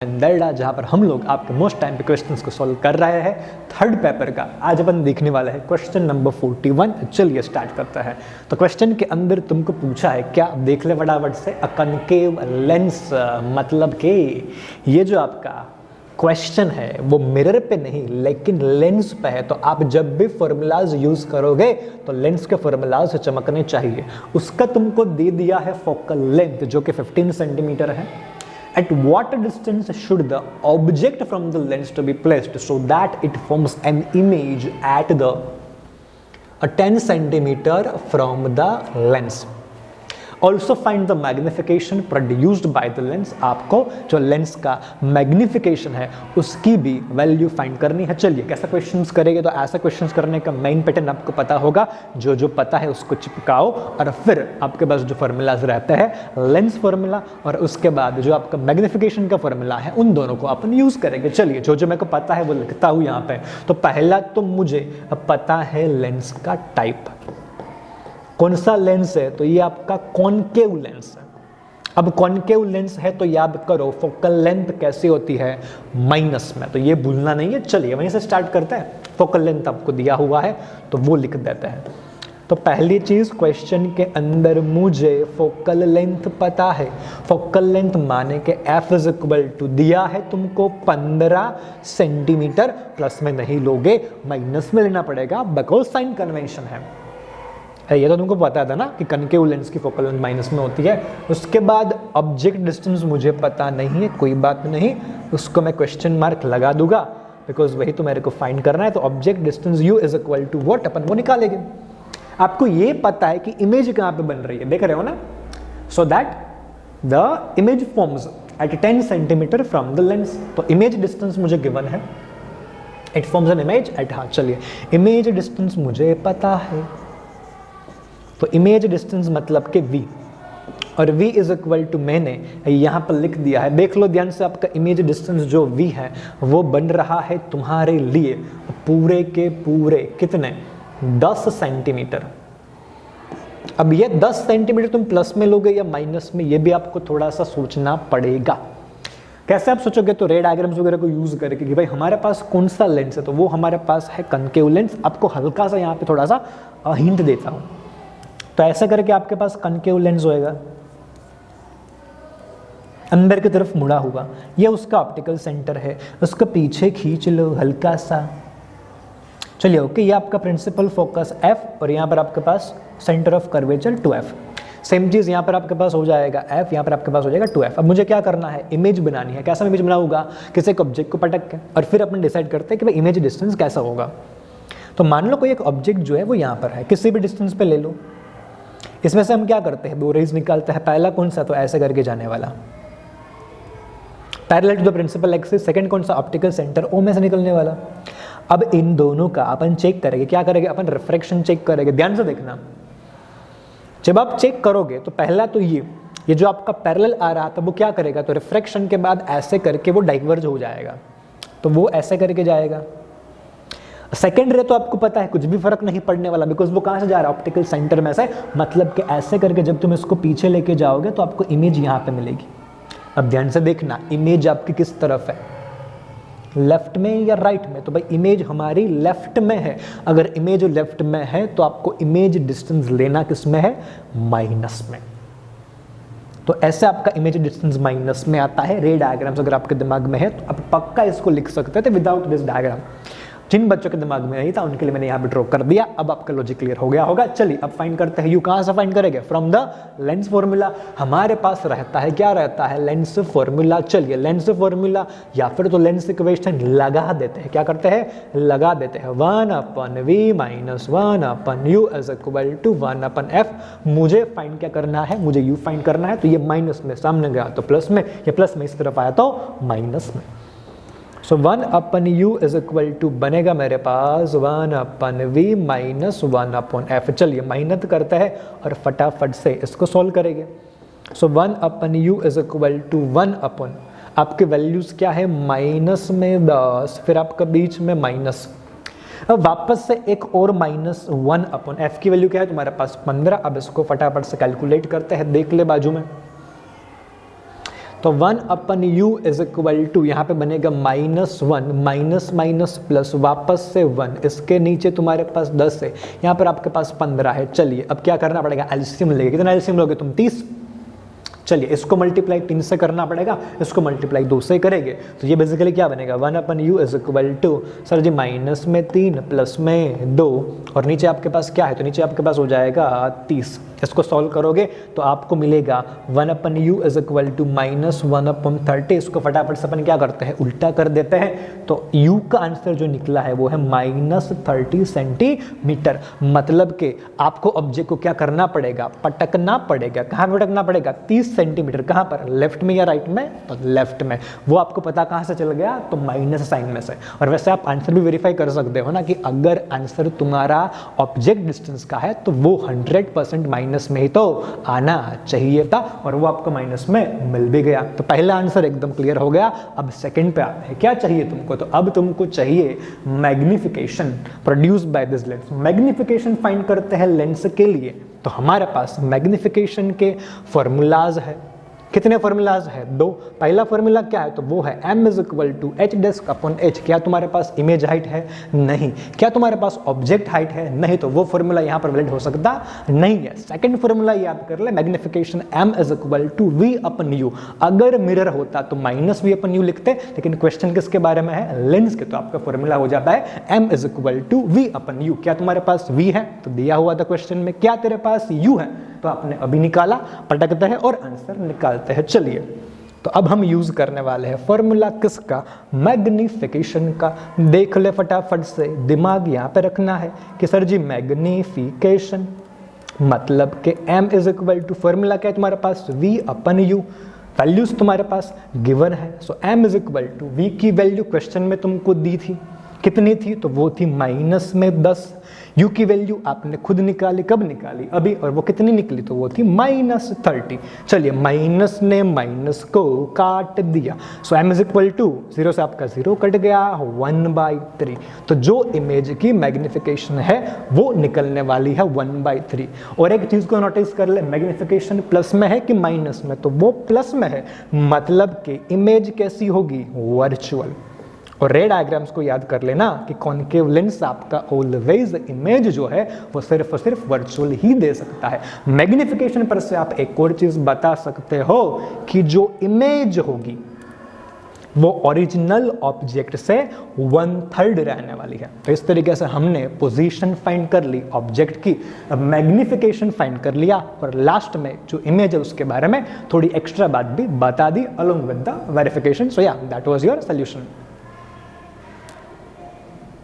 दर्डा, जहाँ पर हम लोग आपके मोस्ट टाइम पे क्वेश्चंस को सॉल्व कर रहे हैं। थर्ड पेपर का आज अपन देखने वाला है क्वेश्चन नंबर 41। चलिए स्टार्ट करता है। तो क्वेश्चन के अंदर तुमको पूछा है क्या, देख ले फटाफट से, अ कनकेव लेंस, मतलब कि ये जो आपका क्वेश्चन है वो मिरर पे नहीं लेकिन लेंस पे है। तो आप जब भी फॉर्मूलाज यूज करोगे तो लेंस के फॉर्मूलाज चमकने चाहिए। उसका तुमको दे दिया है फोकल लेंथ जो कि 15 सेंटीमीटर है। At what distance should the object from the lens to be placed so that it forms an image at the 10 centimeter from the lens? Also find the magnification produced by the lens। आपको जो lens का magnification है उसकी भी value find करनी है। चलिए कैसा क्वेश्चंस करेंगे, तो ऐसा क्वेश्चंस करने का मेन पैटर्न आपको पता होगा। जो पता है उसको चिपकाओ और फिर आपके पास जो फॉर्मूलाज रहता है लेंस फॉर्मूला और उसके बाद जो आपका मैग्निफिकेशन का फॉर्मूला है उन दोनों को अपन यूज करेंगे। चलिए जो मेरे को पता है वो लिखता हूँ यहाँ पे। तो पहला तो मुझे पता है लेंस का टाइप, कौन सा लेंस है, तो ये आपका कॉनकेव लेंस है। अब कॉनकेव लेंस है तो याद करो फोकल लेंथ कैसे होती है, माइनस में, तो ये भूलना नहीं है। चलिए वहीं से स्टार्ट करते हैं। फोकल लेंथ आपको दिया हुआ है तो वो लिख देते हैं। तो पहली चीज क्वेश्चन के अंदर मुझे फोकल लेंथ पता है। फोकल लेंथ माने के f इज इक्वल टू दिया है तुमको 15 सेंटीमीटर, प्लस में नहीं लोगे माइनस में लेना पड़ेगा बिकॉज साइन कन्वेंशन है। ये तो तुमको पता था ना कि कनकेव लेंस की फोकल लेंथ माइनस में होती है। उसके बाद ऑब्जेक्ट डिस्टेंस मुझे पता नहीं है, कोई बात नहीं, उसको मैं क्वेश्चन मार्क लगा दूंगा बिकॉज वही तो मेरे को फाइंड करना है। तो object distance u is equal to what, अपन वो निकालेंगे। आपको ये पता है कि इमेज कहाँ पे बन रही है, देख रहे हो ना, so that the image forms at 10 centimetre from the lens. तो इमेज डिस्टेंस मुझे गिवन है, it forms an image at, हाँ चलिए इमेज डिस्टेंस मुझे पता है। तो इमेज डिस्टेंस मतलब कि v, और v इज इक्वल टू मैंने यहाँ पर लिख दिया है, देख लो ध्यान से। आपका इमेज डिस्टेंस जो v है वो बन रहा है तुम्हारे लिए पूरे के पूरे कितने, 10 सेंटीमीटर। अब ये 10 सेंटीमीटर तुम प्लस में लोगे या माइनस में, ये भी आपको थोड़ा सा सोचना पड़ेगा। कैसे आप सोचोगे, तो रे डायग्राम्स वगैरह को यूज करके कि भाई हमारे पास कौन सा लेंस है, तो वो हमारे पास है कनकेव लेंस। आपको हल्का सा यहाँ पे थोड़ा सा हिंट देता हूँ। तो ऐसा करके आपके पास कनकेव लेंस होएगा अंदर की तरफ मुड़ा हुआ, ये उसका ऑप्टिकल सेंटर है। उसको पीछे खींच लो हल्का सा, चलिए ओके। ये आपका प्रिंसिपल फोकस f और यहाँ पर आपके पास centre of curvature 2f। Same चीज यहाँ पर आपके पास हो जाएगा f, यहाँ पर आपके पास हो जाएगा 2f। अब मुझे क्या करना है, इमेज बनानी है। कैसा इमेज बनाऊंगा, किसी एक ऑब्जेक्ट को पटक के, और फिर अपन डिसाइड करते हैं कि भाई इमेज डिस्टेंस कैसा होगा। तो मान लो कोई एक ऑब्जेक्ट जो है वो यहाँ पर है, किसी भी डिस्टेंस पे ले लो। इसमें से हम क्या करते हैं, दो रेज निकालते हैं। पहला कौन सा, तो ऐसे करके जाने वाला parallel to the principal axis. Second कौन सा, ऑप्टिकल सेंटर O में से निकलने वाला। अब इन दोनों का अपन चेक करेंगे, क्या करेंगे, अपन रिफ्रैक्शन चेक करेंगे। ध्यान से देखना, जब आप चेक करोगे तो पहला तो ये जो आपका पैरेलल आ रहा था वो क्या करेगा, तो रिफ्रैक्शन के बाद ऐसे करके वो डाइवर्ज हो जाएगा, तो वो ऐसे करके जाएगा। सेकेंड रे तो आपको पता है कुछ भी फर्क नहीं पड़ने वाला बिकॉज वो कहाँ से जा रहा है, ऑप्टिकल सेंटर में से। मतलब कि ऐसे करके जब तुम इसको पीछे लेके जाओगे तो आपको इमेज यहाँ पे मिलेगी। अब ध्यान से देखना, इमेज आपकी किस तरफ है, लेफ्ट में या राइट में, तो भाई इमेज हमारी लेफ्ट में है। अगर इमेज लेफ्ट में है तो आपको इमेज डिस्टेंस लेना किस में है, माइनस में। तो ऐसे आपका इमेज डिस्टेंस माइनस में आता है। रे डायग्राम्स अगर आपके दिमाग में है तो आप पक्का इसको लिख सकते थे विदाउट दिस डायग्राम। जिन बच्चों के दिमाग में नहीं था उनके लिए मैंने यहाँ पे ड्रॉ कर दिया। अब आपका लॉजिक क्लियर हो गया होगा। चलिए अब फाइंड करते हैं। यू कहाँ से फाइंड करेंगे, फ्रॉम द लेंस फॉर्मूला। हमारे पास रहता है, क्या रहता है, लेंस फॉर्मूला। चलिए लेंस फॉर्मूला या फिर तो लेंस इक्वेशन लगा देते हैं। क्या करते हैं, लगा देते हैं। 1/v minus 1/u is equal to 1/f। मुझे फाइंड क्या करना है, मुझे u फाइंड करना है। तो ये माइनस में सामने गया तो प्लस में, ये प्लस में इस तरफ आया तो माइनस में। सो 1/u इज इक्वल टू बनेगा मेरे पास 1/v माइनस 1/f। चलिए मेहनत करते हैं और फटाफट से इसको सॉल्व करेंगे। सो 1/u इज इक्वल टू 1/, आपके वैल्यूज क्या है, माइनस में 10, फिर आपका बीच में माइनस। अब वापस से एक और माइनस 1/f की वैल्यू क्या है तुम्हारे पास 15। अब इसको फटाफट से कैलकुलेट करते हैं, देख ले बाजू में। तो 1/u इज इक्वल टू, यहाँ पे बनेगा -1 माइनस माइनस प्लस वापस से 1, इसके नीचे तुम्हारे पास 10 है, यहाँ पर आपके पास 15 है। चलिए अब क्या करना पड़ेगा, एलसीएम लेंगे। कितना एलसीएम लोगे तुम, 30। चलिए इसको मल्टीप्लाई 3 से करना पड़ेगा, इसको मल्टीप्लाई 2 से करेंगे, तो ये बेसिकली क्या बनेगा, 1/u is equal to, sir ji minus में 3 प्लस में 2 और नीचे आपके पास क्या है, तो नीचे आपके पास हो जाएगा 30। इसको सॉल्व करोगे तो आपको मिलेगा 1/u इज इक्वल टू -1/30। इसको फटाफट से अपन क्या करते हैं, उल्टा कर देते हैं, तो u का आंसर जो निकला है वो है -30 सेंटीमीटर। मतलब कि आपको ऑब्जेक्ट को क्या करना पड़ेगा, पटकना पड़ेगा। कहाँ पटकना पड़ेगा, 30 सेंटीमीटर। कहाँ पर, लेफ्ट में या राइट में, तो लेफ्ट में। वो आपको पता कहाँ से चल गया, तो माइनस साइन में से। और वैसे आप आंसर भी वेरीफाई कर सकते हो ना कि अगर आंसर तुम्हारा ऑब्जेक्ट डिस्टेंस का है तो वो 100% माइनस में ही तो आना चाहिए था, और वो आपको माइनस में मिल भी गया। तो पहला आंसर एकदम क्लियर हो गया। अब सेकंड पे आते हैं, क्या चाहिए तुमको, तो अब तुमको चाहिए magnification produce by this lens. Magnification find करते हैं लेंस के लिए, तो हमारे पास मैग्निफिकेशन के फॉर्मूलाज है। कितने फॉर्मूलाज है, 2। पहला फॉर्मूला क्या है, तो वो है m is equal to h dash upon h। क्या तुम्हारे पास इमेज हाइट है, नहीं। क्या तुम्हारे पास ऑब्जेक्ट हाइट है, नहीं। तो वो फॉर्मूला यहाँ पर वैलिड हो सकता नहीं है। सेकंड फॉर्मूला याद कर ले, magnification m is equal to v upon u। अगर मिरर होता तो -v अपन u लिखते, लेकिन क्वेश्चन किसके बारे में है, लेंस के, तो आपका फॉर्मूला हो जाता है m is equal to v upon u। क्या तुम्हारे पास v है, तो दिया हुआ था क्वेश्चन में, क्या तेरे पास u है, तो आपने अभी निकाला, पटकते हैं और आंसर निकालते हैं। चलिए तो अब हम यूज करने वाले हैं फॉर्मूला किसका, मैग्निफिकेशन का। देख ले फटाफट से, दिमाग यहाँ पे रखना है कि सर जी मैग्निफिकेशन मतलब कि m is equal to, formula क्या है तुम्हारे पास, v अपन u। वैल्यूज तुम्हारे पास गिवन है, so m is equal to, v की वैल्यू क्वेश्चन में तुमको दी थी, कितनी थी, तो वो थी -10। u की वैल्यू आपने खुद निकाली, कब निकाली, अभी, और वो कितनी निकली, तो वो थी -30। चलिए माइनस ने माइनस को काट दिया, सो m इज इक्वल टू, 0 से आपका 0 कट गया, 1/3। तो जो इमेज की मैग्निफिकेशन है वो निकलने वाली है 1/3। और एक चीज को नोटिस कर ले, मैग्निफिकेशन प्लस में है कि माइनस में, तो वो प्लस में है, मतलब कि इमेज कैसी होगी, वर्चुअल। और रे डायग्राम्स को याद कर लेना कि कॉनकेव लेंस आपका ऑलवेज इमेज जो है वो सिर्फ और सिर्फ वर्चुअल ही दे सकता है। मैग्निफिकेशन पर से आप एक और चीज बता सकते हो कि जो इमेज होगी वो ओरिजिनल ऑब्जेक्ट से 1/3 रहने वाली है। तो इस तरीके से हमने पोजीशन फाइंड कर ली ऑब्जेक्ट की, मैग्निफिकेशन फाइंड कर लिया, और लास्ट में जो इमेज है उसके बारे में थोड़ी एक्स्ट्रा बात भी बता दी अलोंग विद द वेरिफिकेशन। सो या दैट वाज योर सॉल्यूशन।